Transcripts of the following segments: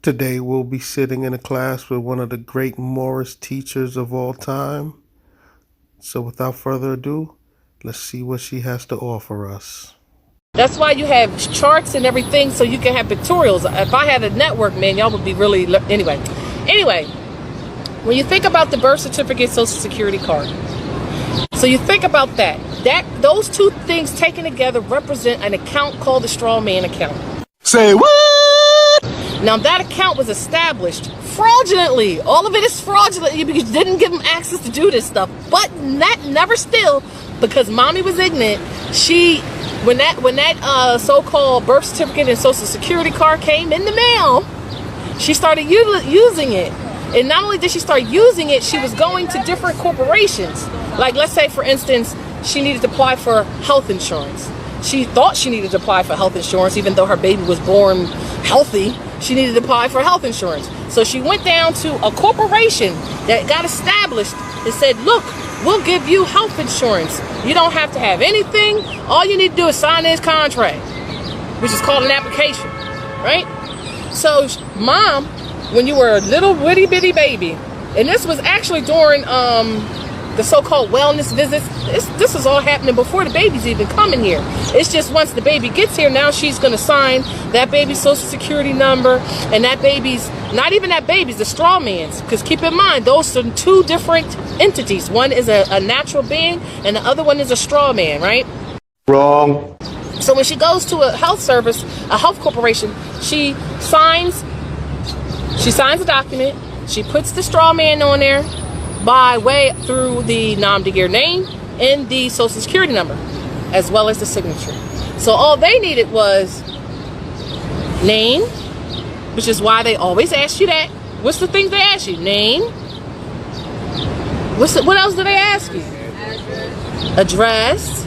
Today we'll be sitting in a class with one of the great Moorish teachers of all time. So without further ado, let's see what she has to offer us. That's why you have charts and everything, so you can have pictorials. If I had a network, man, y'all would be really... Anyway, when you think about the birth certificate, social security card, so you think about that those two things taken together represent an account called the Strongman Account. Say what? Now that account was established fraudulently. All of it is fraudulent because you didn't give them access to do this stuff. But that never still, because mommy was ignorant, when that so-called birth certificate and social security card came in the mail, she started using it. And not only did she start using it, she was going to different corporations. Like, let's say, for instance, she needed to apply for health insurance. She thought she needed to apply for health insurance, even though her baby was born healthy. She needed to apply for health insurance. So she went down to a corporation that got established and said, look, we'll give you health insurance. You don't have to have anything. All you need to do is sign this contract, which is called an application, right? So mom, when you were a little witty bitty baby, and this was actually during the so-called wellness visits, this is all happening before the baby's even coming here. It's just once the baby gets here, now she's going to sign that baby's social security number, and that baby's, not even that baby's, the straw man's, because keep in mind, those are two different entities. One is a natural being, and the other one is a straw man, right? Wrong. So when she goes to a health service, a health corporation, she signs a document, she puts the straw man on there by way through the nom de guerre name and the social security number, as well as the signature. So all they needed was name, which is why they always ask you that. What's the things they ask you? Name. What else do they ask you? Address.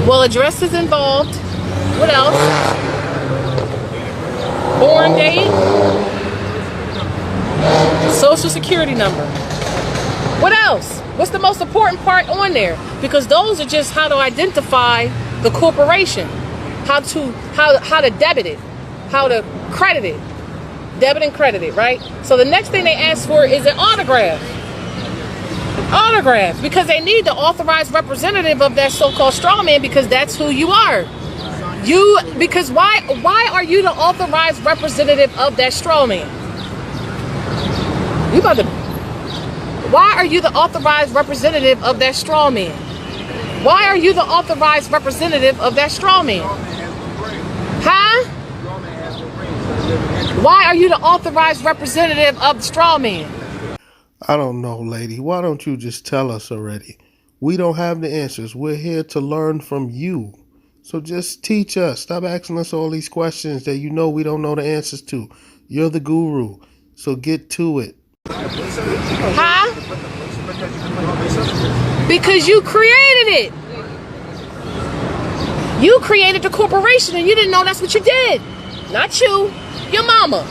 Well, address is involved. What else? Born date. Social security number. What else? What's the most important part on there? Because those are just how to identify the corporation, how to debit it, how to credit it, debit and credit it, right? So the next thing they ask for is an autograph. Autograph, because they need the authorized representative of that so-called strongman, because that's who you are. Because why are you the authorized representative of that strongman? Why are you the authorized representative of that straw man? Why are you the authorized representative of that straw man? Huh? Why are you the authorized representative of the straw man? I don't know, lady. Why don't you just tell us already? We don't have the answers. We're here to learn from you. So just teach us. Stop asking us all these questions that you know we don't know the answers to. You're the guru. So get to it. Huh? Because you created it. You created the corporation and you didn't know that's what you did. Not you, your mama.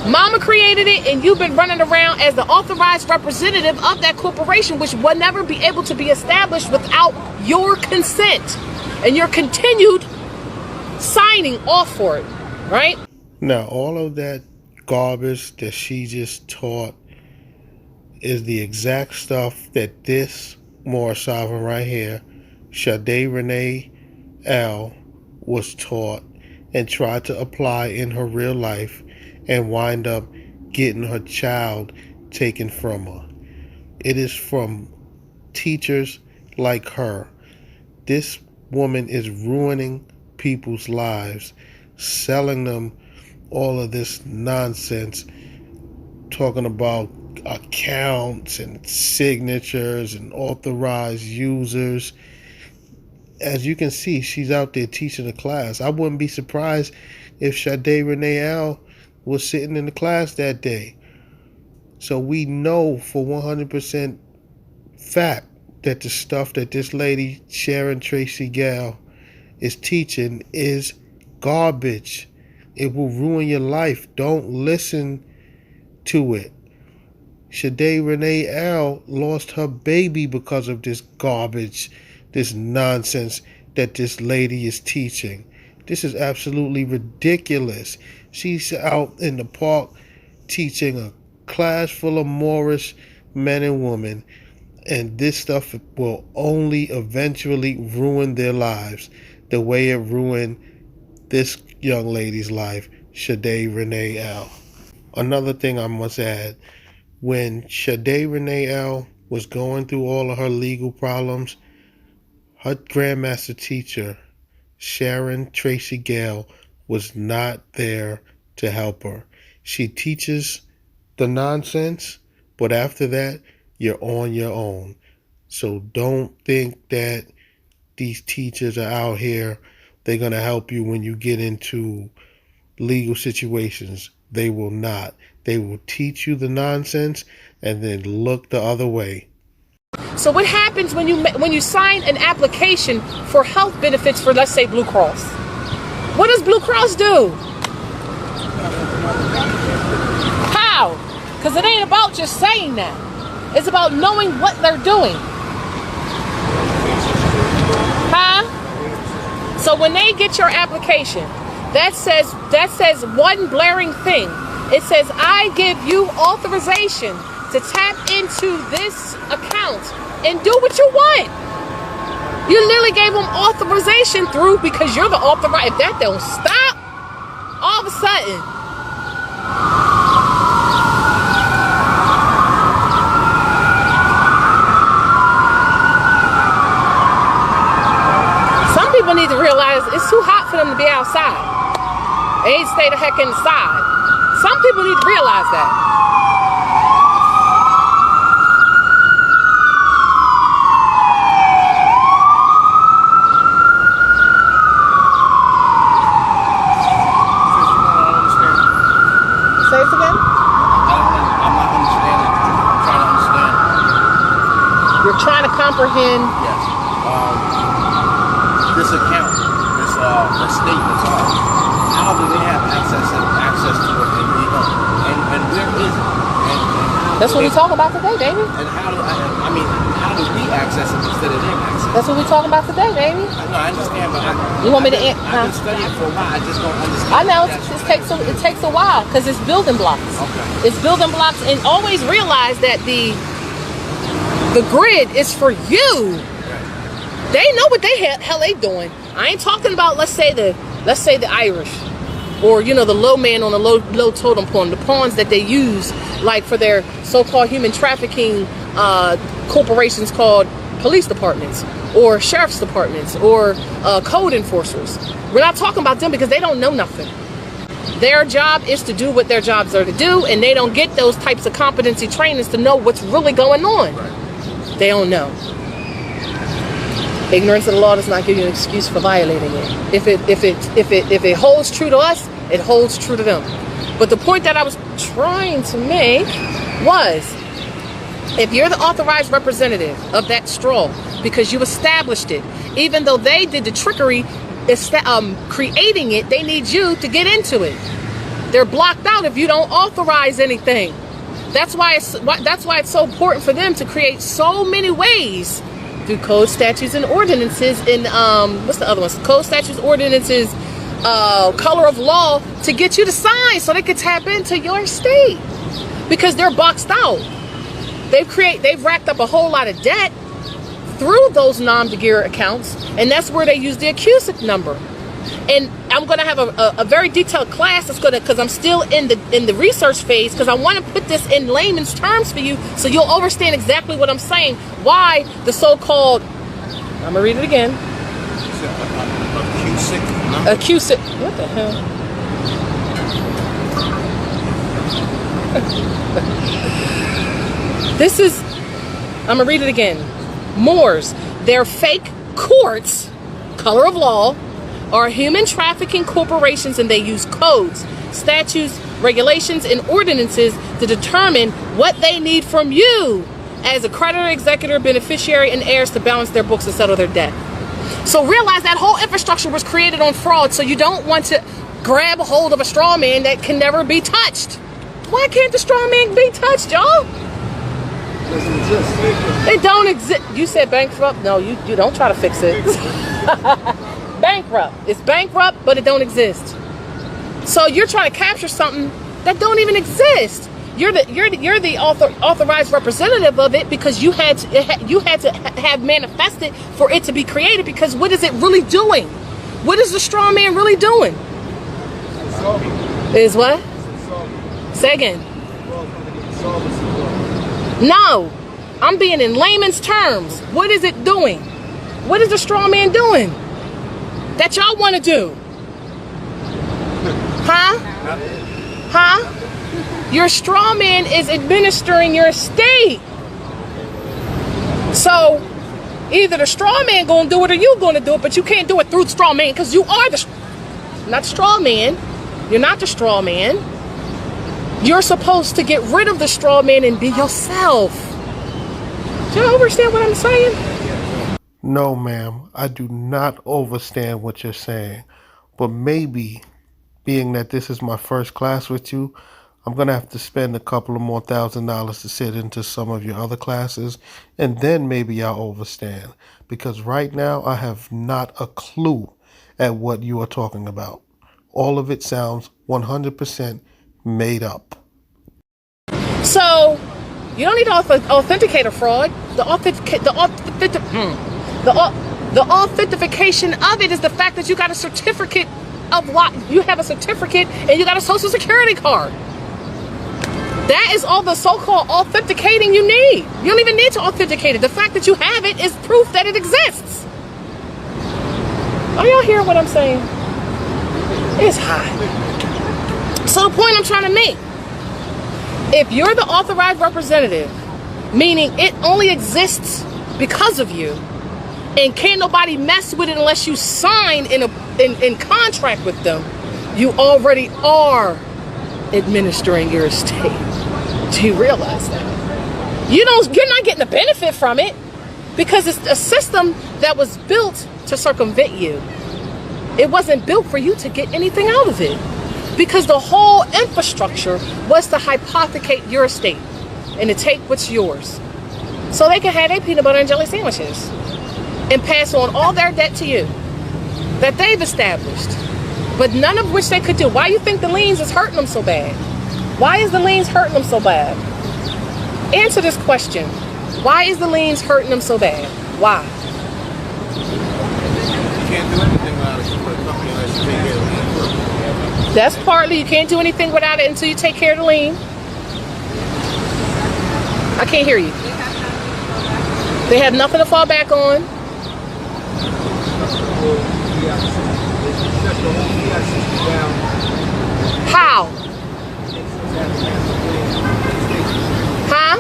Mama created it, and you've been running around as the authorized representative of that corporation, which will never be able to be established without your consent and your continued signing off for it, right? Now, all of that garbage that she just taught is the exact stuff that this Moorish sovereign right here, Shade Renee L, was taught and tried to apply in her real life and wind up getting her child taken from her. It is from teachers like her. This woman is ruining people's lives, selling them all of this nonsense, talking about accounts and signatures and authorized users. As you can see, she's out there teaching a class. I wouldn't be surprised if Shade Renee L was sitting in the class that day. So we know for 100% fact that the stuff that this lady, Sharon Tracey Gale, is teaching is garbage. It will ruin your life. Don't listen to it. Shade Renee L lost her baby because of this garbage, this nonsense that this lady is teaching. This is absolutely ridiculous. She's out in the park teaching a class full of Moorish men and women, and this stuff will only eventually ruin their lives the way it ruined this young lady's life, Shade Renee L. Another thing I must add, when Shade Renee L was going through all of her legal problems, her grandmaster teacher, Sharon Tracey Gale, was not there to help her. She teaches the nonsense, but after that, you're on your own. So don't think that these teachers are out here, they're going to help you when you get into legal situations. They will not. They will teach you the nonsense and then look the other way. So what happens when you sign an application for health benefits for, let's say, Blue Cross? What does Blue Cross do? How? Because it ain't about just saying that. It's about knowing what they're doing. Huh? So when they get your application, that says one blaring thing. It says, I give you authorization to tap into this account and do what you want. You literally gave them authorization through, because you're the authorized. If that don't stop, all of a sudden, some people need to realize it's too hot for them to be outside. They ain't stay the heck inside. Some people need to realize that. Say it again? I'm not understanding. I'm trying to understand. You're trying to comprehend. Yes. This account, this statement, how do they have access to it, and where is it? And That's what we talk about today, baby. And how do how do we access it instead of them access? That's what we talking about today, baby. I understand, but you want me to? I've been studying for a while. I just don't understand. I know it takes a while because it's building blocks. Okay. It's building blocks, and always realize that the grid is for you. They know what hell they doing. I ain't talking about let's say the Irish, or the low man on the low totem pole, the pawns that they use like for their so-called human trafficking corporations called police departments or sheriff's departments or code enforcers. We're not talking about them because they don't know nothing. Their job is to do what their jobs are to do, and they don't get those types of competency trainings to know what's really going on. They don't know. Ignorance of the law does not give you an excuse for violating it. If it holds true to us, it holds true to them. But the point that I was trying to make was, if you're the authorized representative of that straw because you established it, even though they did the trickery creating it, they need you to get into it. They're blocked out if you don't authorize anything. That's why it's so important for them to create so many ways through code, statutes, and ordinances, and what's the other ones? Code, statutes, ordinances, color of law, to get you to sign so they can tap into your state, because they're boxed out. They've racked up a whole lot of debt through those nom-de-guerre accounts, and that's where they use the accusant number. And I'm going to have a very detailed class because I'm still in the research phase, because I want to put this in layman's terms for you so you'll understand exactly what I'm saying. Why the so-called, I'm going to read it again. Accusant. What the hell? I'm going to read it again. Moors, their fake courts, color of law, are human trafficking corporations, and they use codes, statutes, regulations, and ordinances to determine what they need from you as a creditor, executor, beneficiary, and heirs to balance their books and settle their debt. So realize that whole infrastructure was created on fraud, so you don't want to grab a hold of a straw man that can never be touched. Why can't the straw man be touched, y'all? It doesn't exist. It don't exist. You said bankrupt? No, you don't try to fix it. Bankrupt. It's bankrupt, but it don't exist. So you're trying to capture something that don't even exist. You're the authorized representative of it because you had to have manifested for it to be created. Because what is it really doing? What is the straw man really doing? Is what? Say again. No, I'm being in layman's terms. What is it doing? What is the straw man doing that y'all want to do? Huh? Huh? Your straw man is administering your estate. So either the straw man gonna do it or you gonna do it, but you can't do it through the straw man because you are not the straw man. You're not the straw man. You're supposed to get rid of the straw man and be yourself. Do you understand what I'm saying? No, ma'am, I do not understand what you're saying. But maybe, being that this is my first class with you, I'm going to have to spend a couple of more $1,000 to sit into some of your other classes, and then maybe I'll understand. Because right now, I have not a clue at what you are talking about. All of it sounds 100% made up. So, you don't need to authenticate a fraud. The authentication of it is the fact that you got a certificate of what you have a certificate and you got a social security card. That is all the so-called authenticating you need. You don't even need to authenticate it. The fact that you have it is proof that it exists. Are y'all hearing what I'm saying? It's hot. So the point I'm trying to make, if you're the authorized representative, meaning it only exists because of you, and can't nobody mess with it unless you sign in contract with them, you already are administering your estate. Do you realize that? You're not getting a benefit from it because it's a system that was built to circumvent you. It wasn't built for you to get anything out of it because the whole infrastructure was to hypothecate your estate and to take what's yours so they can have their peanut butter and jelly sandwiches and pass on all their debt to you that they've established, but none of which they could do. Why do you think the liens is hurting them so bad? Why is the liens hurting them so bad? Answer this question. Why is the liens hurting them so bad? Why? You can't do anything without a company unless you take care of the lien. That's partly, you can't do anything without it until you take care of the lien. I can't hear you. They have nothing to fall back on. How? Huh?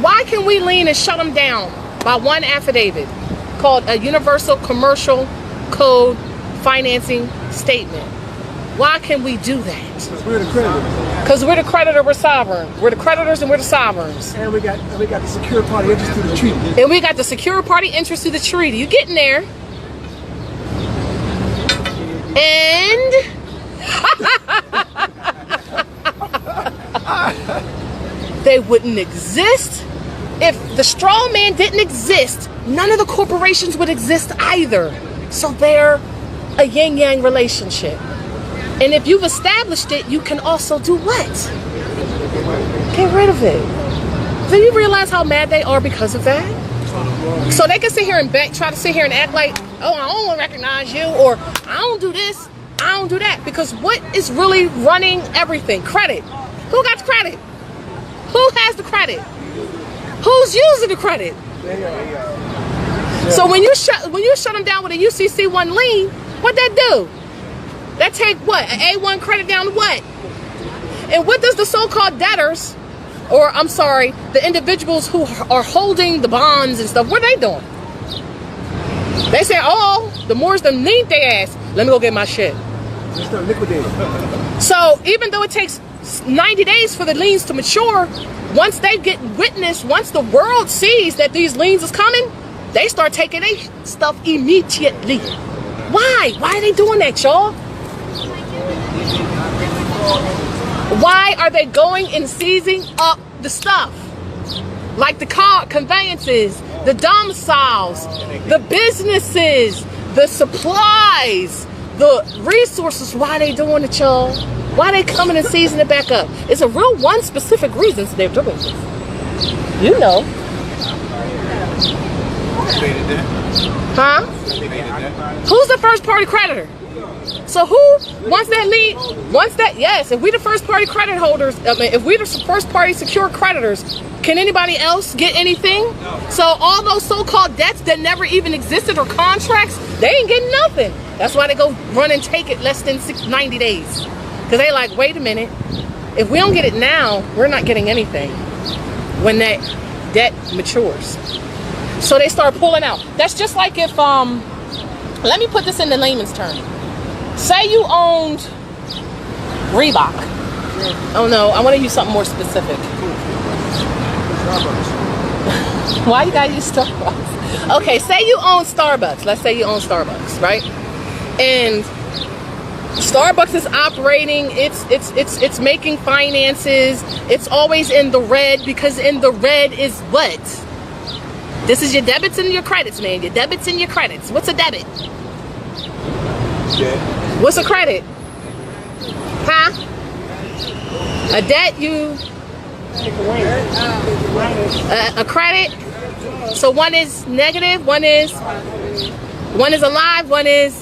Why can we lien and shut them down by one affidavit called a Universal Commercial Code Financing Statement? Why can we do that? Because we're the creditor. Because we're the creditor, we're sovereign. We're the creditors and we're the sovereigns. And we got the secure party interest through the treaty. And we got the secure party interest through the treaty. You getting there? And they wouldn't exist. If the straw man didn't exist, none of the corporations would exist either. So they're a yin-yang relationship. And if you've established it, you can also do what? Get rid of it. Do you realize how mad they are because of that? So they can sit here and try to sit here and act like, oh, I don't recognize you, or I don't do this, I don't do that. Because what is really running everything? Credit. Who got the credit? Who has the credit? Who's using the credit? So when you shut them down with a UCC1 lien, what that do? That take what? An A1 credit down to what? And what does the so-called debtors, or I'm sorry, the individuals who are holding the bonds and stuff, what are they doing? They say, oh, the Moors done need their ass. Let me go get my shit. Just start liquidating. So even though it takes 90 days for the liens to mature, once they get witness, once the world sees that these liens is coming, they start taking their stuff immediately. Why? Why are they doing that, y'all? Why are they going and seizing up the stuff? Like the car conveyances the domiciles, the businesses, the supplies, the resources. Why they doing it, y'all? Why they coming and seizing it back up? It's a real one specific reason they're doing this. You know. Huh? Who's the first party creditor? So who, once that, yes, if we the first party credit holders, if we the first party secure creditors, can anybody else get anything? So all those so-called debts that never even existed or contracts, they ain't getting nothing. That's why they go run and take it less than 90 days. Because they like, wait a minute, if we don't get it now, we're not getting anything when that debt matures. So they start pulling out. That's just like if, let me put this in the layman's term. Say you owned Reebok. Oh no, I want to use something more specific. Why you gotta use Starbucks? Okay, say you own Starbucks. Let's say you own Starbucks, right? And Starbucks is operating, it's making finances, it's always in the red, because in the red is what? This is your debits and your credits, man. Your debits and your credits. What's a debit? What's a credit? Huh? A debt, you... a credit. So one is negative, one is alive, one is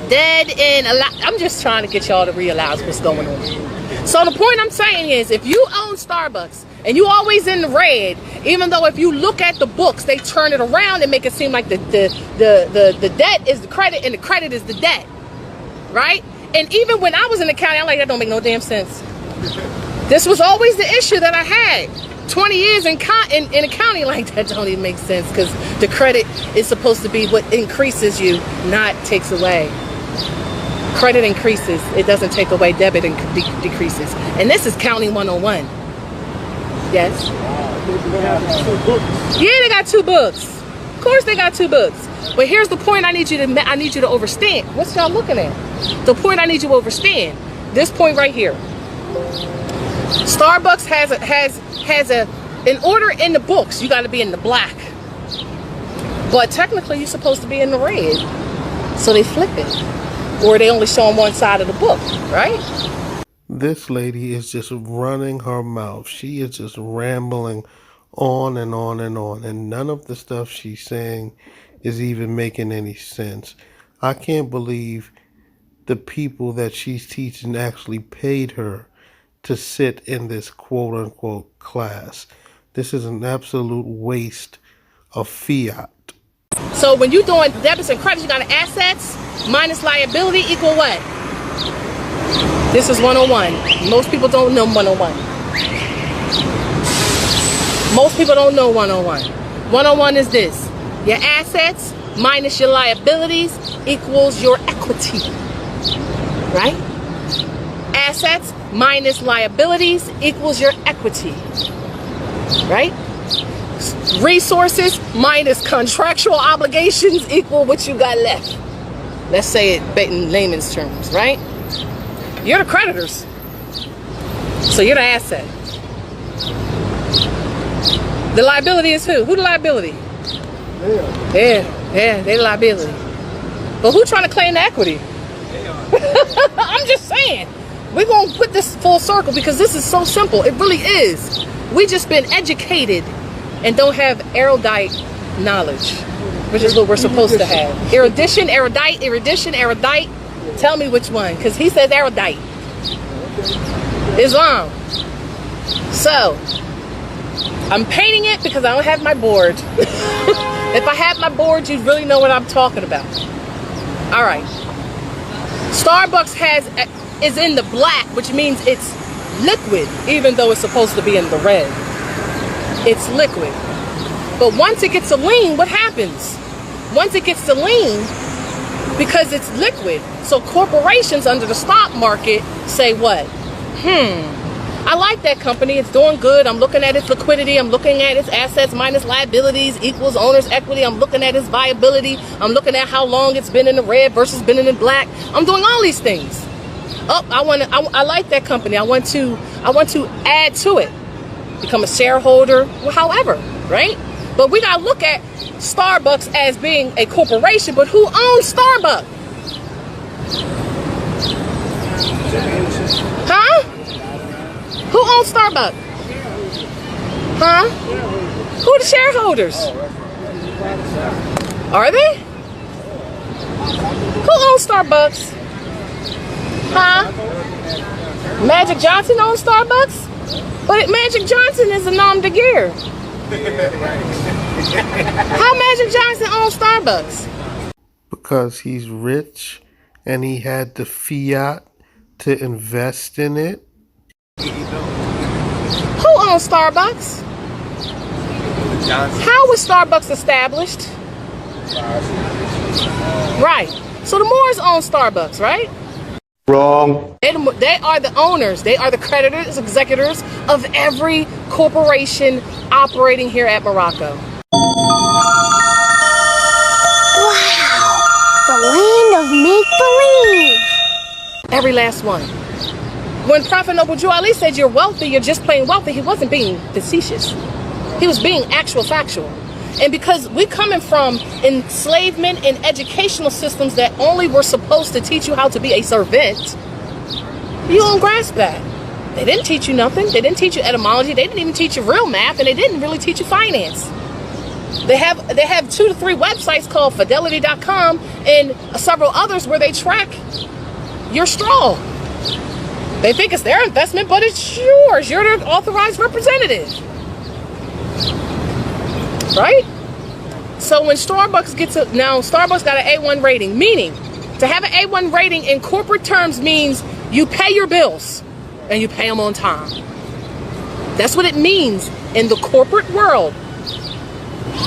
dead and alive. I'm just trying to get y'all to realize what's going on. So the point I'm saying is, if you own Starbucks and you always in the red, even though if you look at the books, they turn it around and make it seem like the debt is the credit and the credit is the debt, right? And even when I was in the county, I'm like, that don't make no damn sense. This was always the issue that I had. 20 years in a county, like, that don't even make sense, because the credit is supposed to be what increases you, not takes away. Credit increases, it doesn't take away. Debit decreases. And this is county 101. Yes? Yeah, they got 2 books. Of course they got 2 books. But here's the point I need you to understand. What's y'all looking at? The point I need you to understand. This point right here. Starbucks has in order in the books, you got to be in the black. But technically you're supposed to be in the red. So they flip it. Or they only show them one side of the book, right? This lady is just running her mouth. She is just rambling on and on and on. And none of the stuff she's saying is even making any sense. I can't believe the people that she's teaching actually paid her to sit in this quote-unquote class. This is an absolute waste of fiat. So when you're doing debits and credits, you got assets minus liability equal what? This is 101. Most people don't know 101. Most people don't know 101. 101 is this. Your assets minus your liabilities equals your equity. Right? Assets minus liabilities equals your equity. Right? Resources minus contractual obligations equal what you got left. Let's say it in layman's terms, right? You're the creditors. So you're the asset. The liability is who? Who the liability? Yeah, they the liability. But who trying to claim the equity? I'm just saying. We're going to put this full circle because this is so simple. It really is. We just been educated and don't have erudite knowledge, which is what we're supposed to have. Erudition, erudite. Tell me which one, because he says erudite. Islam. So, I'm painting it because I don't have my board. If I had my board, you'd really know what I'm talking about. All right. Starbucks is in the black, which means it's liquid, even though it's supposed to be in the red. It's liquid. But once it gets a lien, what happens? Once it gets a lien, because it's liquid, so corporations under the stock market say what? I like that company. It's doing good. I'm looking at its liquidity. I'm looking at its assets minus liabilities equals owner's equity. I'm looking at its viability. I'm looking at how long it's been in the red versus been in the black. I'm doing all these things. Oh, I like that company. I want to add to it. Become a shareholder, however, right? But we gotta look at Starbucks as being a corporation, but who owns Starbucks? Huh? Who owns Starbucks? Huh? Who are the shareholders? Are they? Who owns Starbucks? Huh? Magic Johnson owns Starbucks? But Magic Johnson is a nom de guerre. How Magic Johnson owns Starbucks? Because he's rich and he had the fiat to invest in it. Who owns Starbucks? How was Starbucks established? Right. So the Moors own Starbucks, right? Wrong. They are the owners. They are the creditors, executors of every corporation operating here at Morocco. Wow, the land of make-believe. Every last one. When Prophet Noble Drew Ali said you're wealthy, you're just plain wealthy, he wasn't being facetious. He was being actual factual. And because we coming from enslavement and educational systems that only were supposed to teach you how to be a servant, you don't grasp that. They didn't teach you nothing. They didn't teach you etymology. They didn't even teach you real math, and they didn't really teach you finance. They have 2 to 3 websites called Fidelity.com and several others where they track your straw. They think it's their investment, but it's yours. You're the authorized representative. Right? So when Starbucks Starbucks got an A1 rating, meaning to have an A1 rating in corporate terms means you pay your bills and you pay them on time. That's what it means in the corporate world.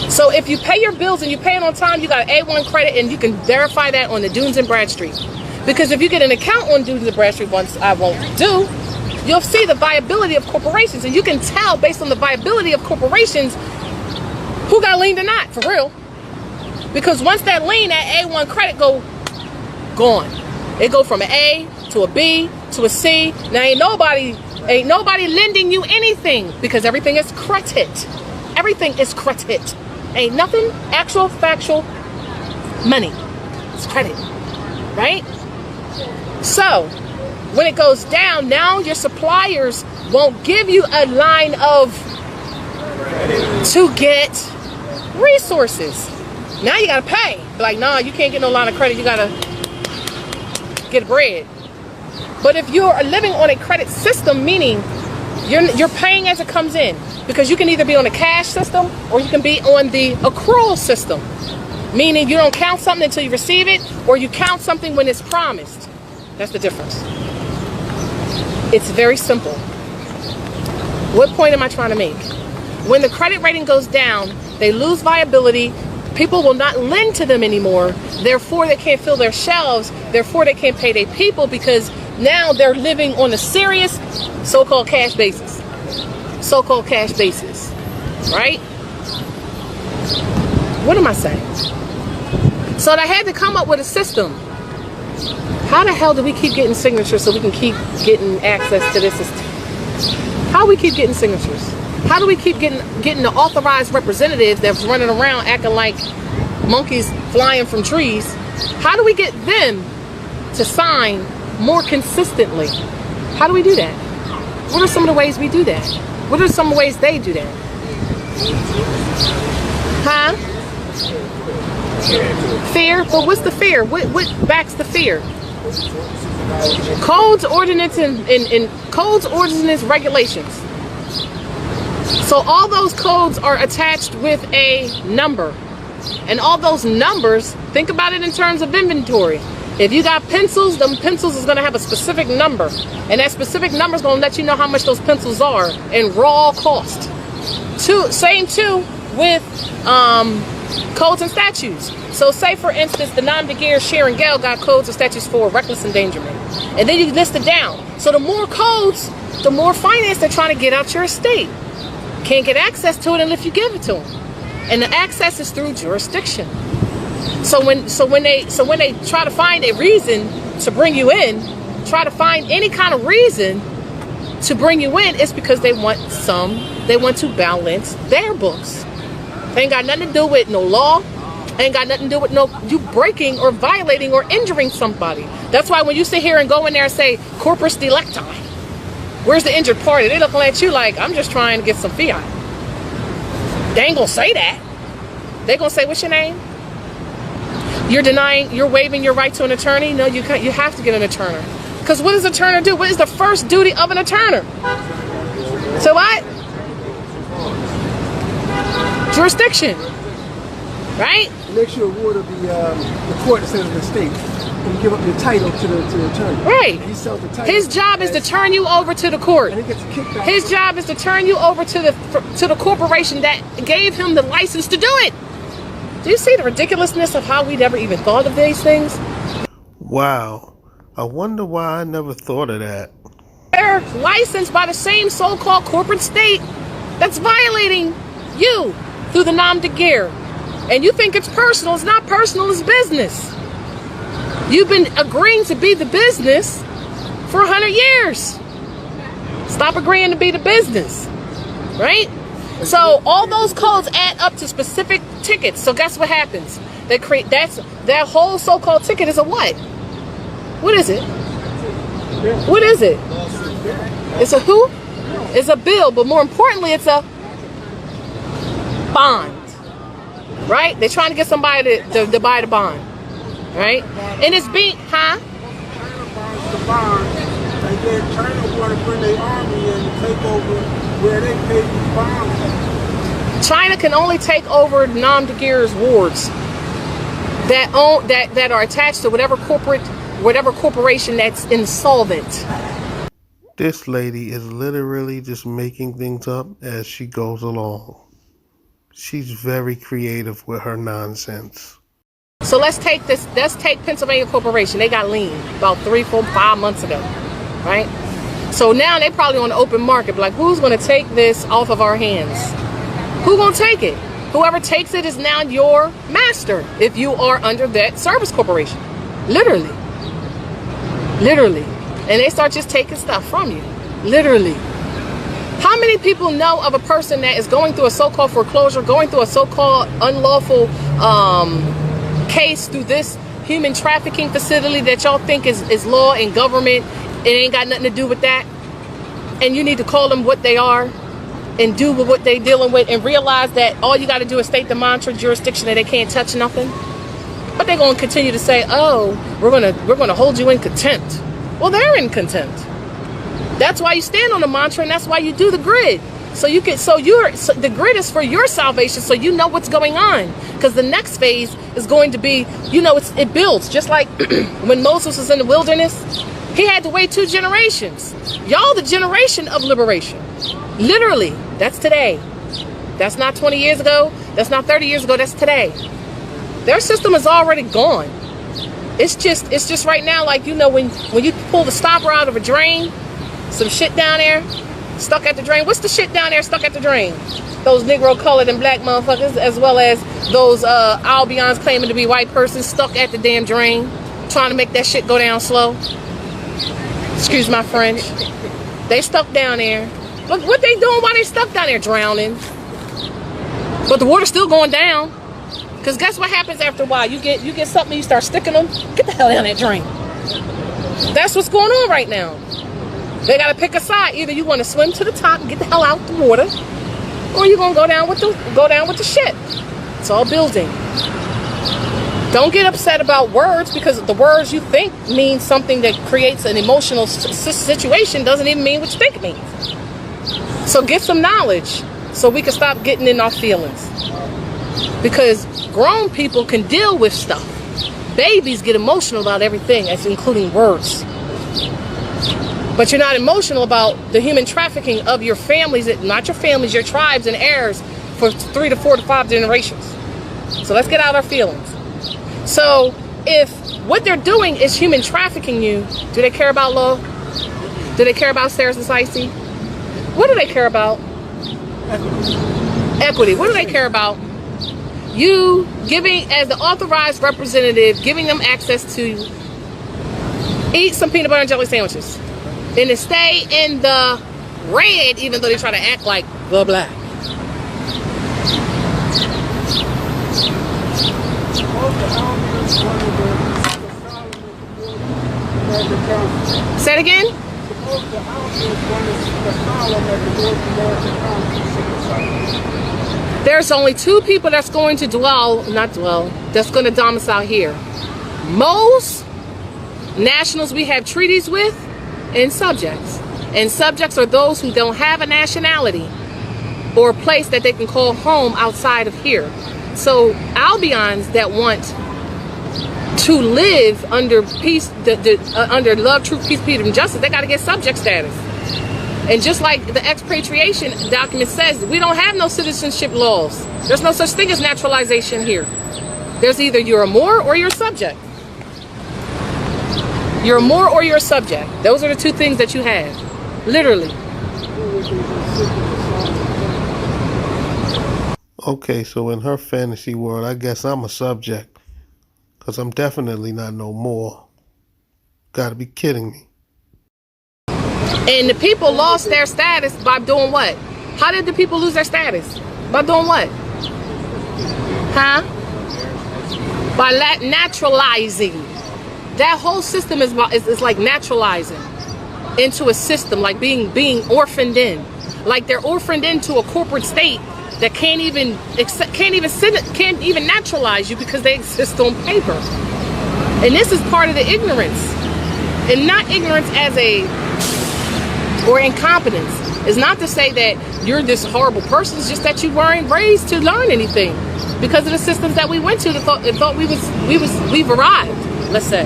So if you pay your bills and you pay it on time, you got an A1 credit, and you can verify that on the Dunes and Bradstreet. Because if you get an account on Dunes and Bradstreet, once I won't do, you'll see the viability of corporations, and you can tell based on the viability of corporations who got liened or not, for real. Because once that lien, that A1 credit gone. It go from an A to a B to a C. Now ain't nobody lending you anything because everything is credit. Everything is credit. Ain't nothing actual factual money. It's credit, right? So when it goes down, now your suppliers won't give you a line to get resources. Now you gotta pay. Like, nah, you can't get no line of credit. You gotta get bread. But if you're living on a credit system, meaning you're paying as it comes in, because you can either be on a cash system or you can be on the accrual system, meaning you don't count something until you receive it, or you count something when it's promised. That's the difference. It's very simple. What point am I trying to make? When the credit rating goes down, they lose viability. People will not lend to them anymore. Therefore, they can't fill their shelves. Therefore, they can't pay their people, because now they're living on a serious so-called cash basis. So-called cash basis, right? What am I saying? So they had to come up with a system. How the hell do we keep getting signatures so we can keep getting access to this system? How do we keep getting signatures? How do we keep getting the authorized representatives that's running around acting like monkeys flying from trees? How do we get them to sign more consistently? How do we do that? What are some of the ways we do that? What are some ways they do that? Huh? Fear? But what's the fear? What backs the fear? Codes, ordinance, and codes, ordinance, regulations. So all those codes are attached with a number. And all those numbers, think about it in terms of inventory. If you got pencils, them pencils is going to have a specific number. And that specific number is going to let you know how much those pencils are in raw cost. Same too with codes and statutes. So say, for instance, the nom de guerre Sharon Gale got codes and statutes for reckless endangerment. And then you list it down. So the more codes, the more finance they're trying to get out your estate. Can't get access to it unless you give it to them. And the access is through jurisdiction. So when they try to find a reason to bring you in, try to find any kind of reason to bring you in, it's because they want to balance their books. Ain't got nothing to do with no law. Ain't got nothing to do with no you breaking or violating or injuring somebody. That's why when you sit here and go in there and say corpus delicti, where's the injured party? They looking at you like, I'm just trying to get some fiat. They ain't gonna say that. They gonna say, what's your name? You're waiving your right to an attorney? No, you can't. You have to get an attorney. Because what does a turner do? What is the first duty of an attorney? So what? Jurisdiction. Right? Make sure award of the court instead of the state. And give up your title to the attorney. Right. He sells the title. His job is to turn you over to the court. And he gets a kickback. His job is to turn you over to the corporation that gave him the license to do it. Do you see the ridiculousness of how we never even thought of these things? Wow. I wonder why I never thought of that. They're licensed by the same so-called corporate state that's violating you through the nom de guerre. And you think it's personal. It's not personal, it's business. You've been agreeing to be the business for 100 years. Stop agreeing to be the business, right? So all those codes add up to specific tickets. So guess what happens? They create that whole so-called ticket is a what? What is it? What is it? It's a who? It's a bill, but more importantly, it's a bond. Right? They're trying to get somebody to buy the bond. Right? And it's being, huh? The bond, and then China want to bring their army in and take over where they pay these bonds. China can only take over nom de guerre's wards that are attached to whatever corporation that's insolvent. This lady is literally just making things up as she goes along. She's very creative with her nonsense. So let's take Pennsylvania Corporation. They got lean about 3, 4, 5 months ago, right? So now they probably on the open market, like, who's going to take this off of our hands? Who's going to take it? Whoever takes it is now your master if you are under that service corporation. Literally. And they start just taking stuff from you. Literally. How many people know of a person that is going through a so-called foreclosure, going through a so-called unlawful case through this human trafficking facility that y'all think is law and government? It ain't got nothing to do with that. And you need to call them what they are and do with what they dealing with and realize that all you got to do is state the mantra jurisdiction that they can't touch nothing. But they're going to continue to say, oh, we're going to hold you in contempt. Well, they're in contempt. That's why you stand on the mantra, and that's why you do the grid. The grid is for your salvation, so you know what's going on. Because the next phase is going to be, it builds. Just like when Moses was in the wilderness, he had to wait 2 generations. Y'all the generation of liberation. Literally, that's today. That's not 20 years ago. That's not 30 years ago. That's today. Their system is already gone. It's just right now, like, when you pull the stopper out of a drain, some shit down there stuck at the drain. What's the shit down there stuck at the drain? Those Negro colored and black motherfuckers, as well as those Albions claiming to be white persons stuck at the damn drain, trying to make that shit go down slow. Excuse my French. They stuck down there. Look what they doing while they stuck down there, drowning. But the water's still going down. Because guess what happens after a while? You get something, you start sticking them. Get the hell down that drain. That's what's going on right now. They got to pick a side. Either you want to swim to the top and get the hell out the water, or you're going to go down with the shit. It's all building. Don't get upset about words, because the words you think mean something that creates an emotional situation doesn't even mean what you think it means. So get some knowledge so we can stop getting in our feelings. Because grown people can deal with stuff. Babies get emotional about everything, that's including words. But you're not emotional about the human trafficking of your families, not your families, your tribes and heirs for 3 to 4 to 5 generations. So let's get out our feelings. So if what they're doing is human trafficking you, do they care about law? Do they care about Sarah Society? What do they care about? Equity. What do they care about? You giving, as the authorized representative, giving them access to eat some peanut butter and jelly sandwiches. And to stay in the red, even though they try to act like the black. American Council. Say it again? Suppose the house is one of the column at the Moorish American Council. There's only two people that's going to that's going to domicile here. Most nationals we have treaties with, and subjects. And subjects are those who don't have a nationality or a place that they can call home outside of here. So Albions that want to live under peace, under love, truth, peace, freedom, and justice, they got to get subject status. And just like the expatriation document says, we don't have no citizenship laws. There's no such thing as naturalization here. There's either you're a Moor or you're a subject. You're a Moor or you're a subject. Those are the two things that you have. Literally. Okay, so in her fantasy world, I guess I'm a subject. Because I'm definitely not no more. Gotta be kidding me. And the people lost their status by doing what? How did the people lose their status? By doing what? Huh? By naturalizing. That whole system is like naturalizing into a system, like being orphaned in. Like they're orphaned into a corporate state that can't even naturalize you because they exist on paper. And this is part of the ignorance. And not ignorance or incompetence. It's not to say that you're this horrible person, it's just that you weren't raised to learn anything because of the systems that we went to that thought we've arrived, let's say.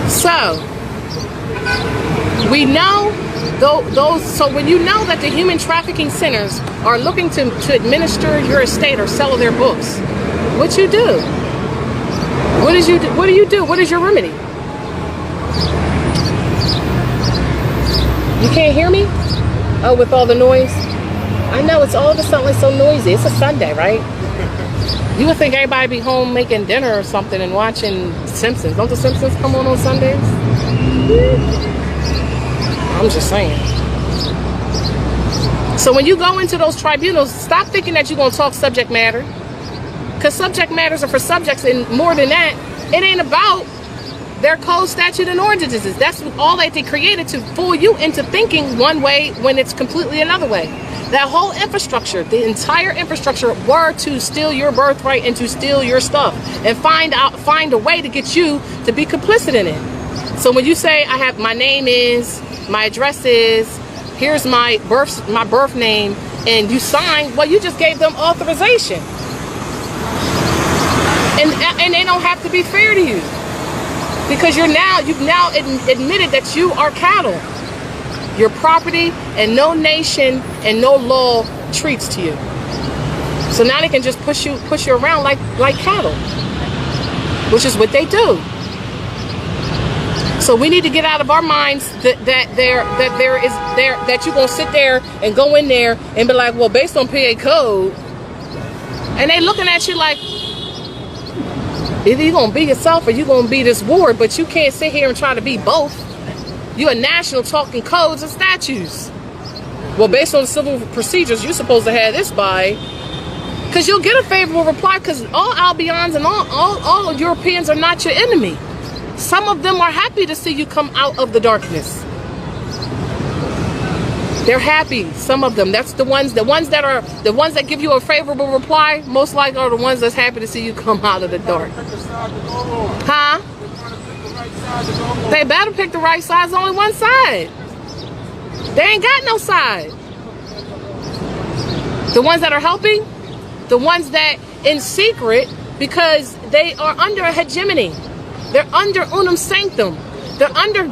So we know those. So when you know that the human trafficking centers are looking to administer your estate or sell their books, what you do? What do you do? What is your remedy? You can't hear me? Oh, with all the noise? I know, it's all of a sudden so noisy. It's a Sunday, right? You would think everybody be home making dinner or something and watching Simpsons. Don't the Simpsons come on Sundays? I'm just saying. So when you go into those tribunals, stop thinking that you're going to talk subject matter. Because subject matters are for subjects, and more than that, it ain't about their code, statute, and ordinances. That's all that they created to fool you into thinking one way when it's completely another way. That whole infrastructure, the entire infrastructure, were to steal your birthright and to steal your stuff and find a way to get you to be complicit in it. So when you say, my name is, my address is, here's my birth name, and you sign, well, you just gave them authorization. And they don't have to be fair to you because you've now admitted that you are cattle. Your property, and no nation and no law treats to you. So now they can just push you around like cattle, which is what they do. So we need to get out of our minds that you're gonna sit there and go in there and be like, well, based on PA code, and they looking at you like, either you're gonna be yourself or you're gonna be this ward, but you can't sit here and try to be both. You're a national talking codes and statutes. Well, based on the civil procedures, you're supposed to have this by, because you'll get a favorable reply, because all Albions and all Europeans are not your enemy. Some of them are happy to see you come out of the darkness. They're happy, some of them. That's the ones that give you a favorable reply, most likely are the ones that's happy to see you come out of the dark. Huh? They better pick the right side. There's only one side. They ain't got no side. The ones that are helping, the ones that in secret, because they are under a hegemony. They're under unum sanctum. They're under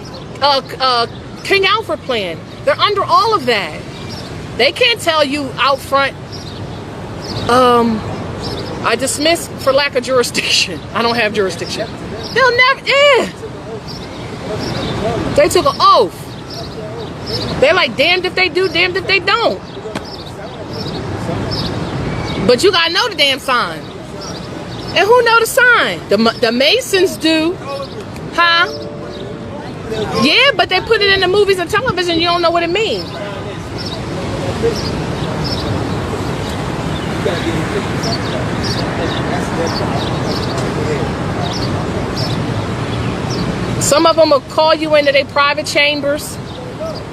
King Alfred plan. They're under all of that. They can't tell you out front, I dismiss for lack of jurisdiction. I don't have jurisdiction. They'll never, They took an oath. They're like, damned if they do, damned if they don't. But you gotta know the damn sign. And who know the sign? The Masons do. Huh? Yeah, but they put it in the movies and television. You don't know what it means. gotta get him 50%. That's that. Some of them will call you into their private chambers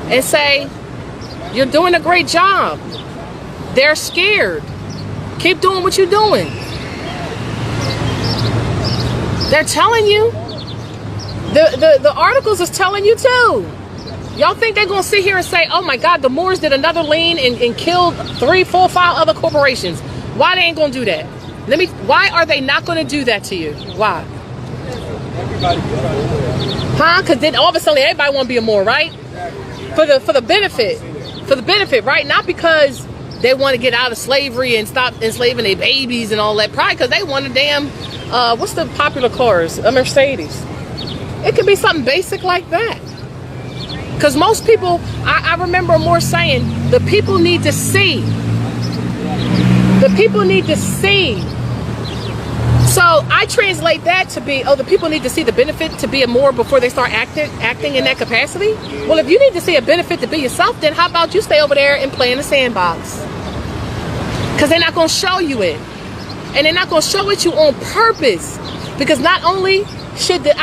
and say, you're doing a great job. They're scared. Keep doing what you're doing. They're telling you. The articles is telling you too. Y'all think they're going to sit here and say, oh my God, the Moors did another lien and killed 3, 4, 5 other corporations. Why they ain't going to do that? Why are they not going to do that to you? Why? Huh? Because then all of a sudden everybody want to be a Moor, right? For the benefit. For the benefit, right? Not because they want to get out of slavery and stop enslaving their babies and all that. Probably because they want a damn, what's the popular cars? A Mercedes. It could be something basic like that. Because most people, I remember more saying, the people need to see. The people need to see. So I translate that to be, the people need to see the benefit to be a Moor before they start acting in that capacity. Well, if you need to see a benefit to be yourself, then how about you stay over there and play in the sandbox? Because they're not going to show you it. And they're not going to show it you on purpose. Because not only should the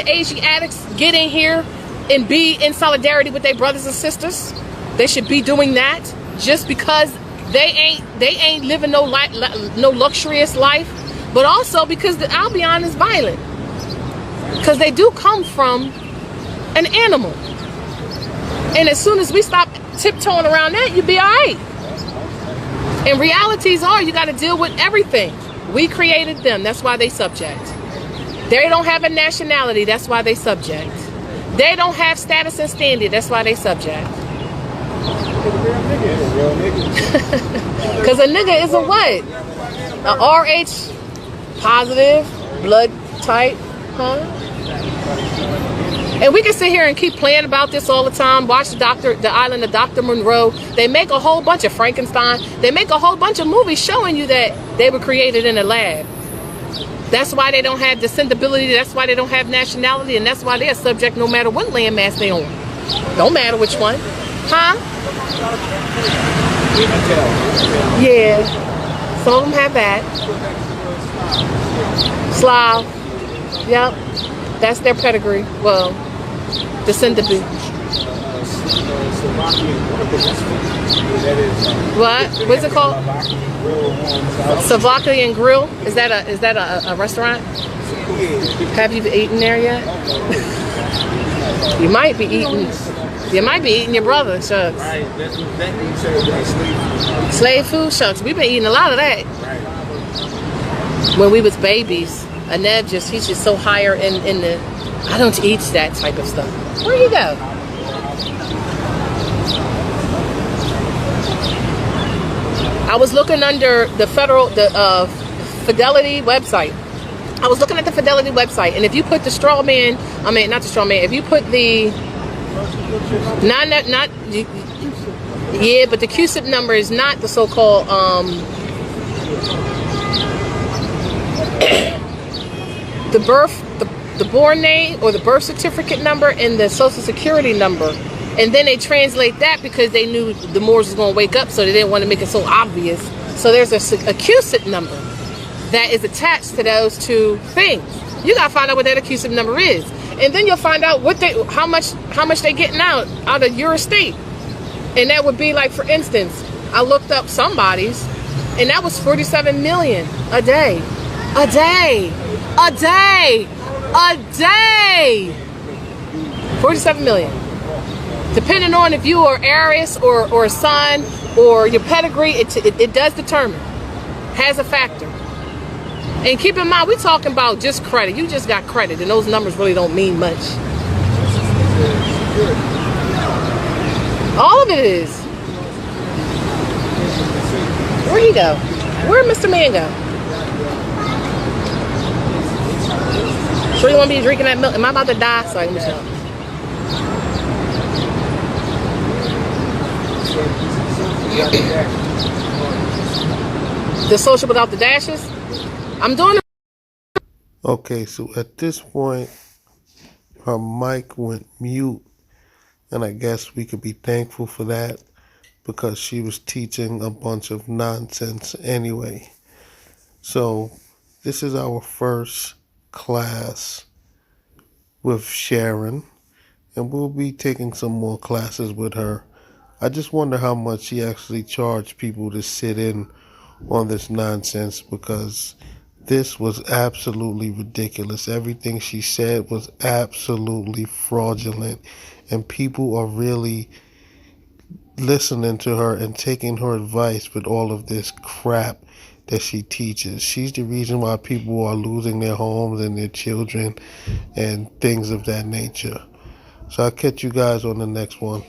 Asiatics get in here and be in solidarity with their brothers and sisters, they should be doing that just because they ain't living no luxurious life, but also because the Albion is violent, because they do come from an animal, and as soon as we stop tiptoeing around that, you'll be all right. And realities are, you got to deal with everything. We created them, that's why they subject. They don't have a nationality, that's why they subject. They don't have status and standing, that's why they subject. Because a nigga is a what? A RH positive, blood type, huh? And we can sit here and keep playing about this all the time. Watch the Island of Dr. Monroe. They make a whole bunch of Frankenstein. They make a whole bunch of movies showing you that they were created in a lab. That's why they don't have descendability. That's why they don't have nationality. And that's why they're subject no matter what landmass they own. Don't matter which one. Huh? Yeah. Some of them have that. Slav. Yep. That's their pedigree. Well, descendability. What? What's it called? SOVCIT Grill? Is that a restaurant? Have you eaten there yet? You might be eating. You might be eating your brother, shucks. Slave food, shucks. We've been eating a lot of that. When we was babies, Aneb he's just so higher in the. I don't eat that type of stuff. Where you go? I was looking under the Fidelity website. I was looking at the Fidelity website, and if you put the Strongman, not the Strongman, if you put the but the QSIP number is not the so-called the born name or the birth certificate number and the social security number. And then they translate that because they knew the Moors was going to wake up, so they didn't want to make it so obvious. So there's a QSIP number that is attached to those two things. You got to find out what that QSIP number is. And then you'll find out how much they getting out of your estate. And that would be like, for instance, I looked up somebody's, and that was 47 million a day. A day. A day. A day. 47 million. Depending on if you are heiress or a son or your pedigree, it does determine, has a factor. And keep in mind, we're talking about just credit. You just got credit, and those numbers really don't mean much. All of it is. Where'd he go? Where'd Mr. Man go? Sure you want me to be drinking that milk? Am I about to die? Sorry, let me shut up. The social without the dashes? I'm doing it. Okay, so at this point, her mic went mute, and I guess we could be thankful for that because she was teaching a bunch of nonsense anyway. So this is our first class with Sharon, and we'll be taking some more classes with her. I just wonder how much she actually charged people to sit in on this nonsense, because this was absolutely ridiculous. Everything she said was absolutely fraudulent, and people are really listening to her and taking her advice with all of this crap that she teaches. She's the reason why people are losing their homes and their children and things of that nature. So I'll catch you guys on the next one.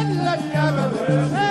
Let's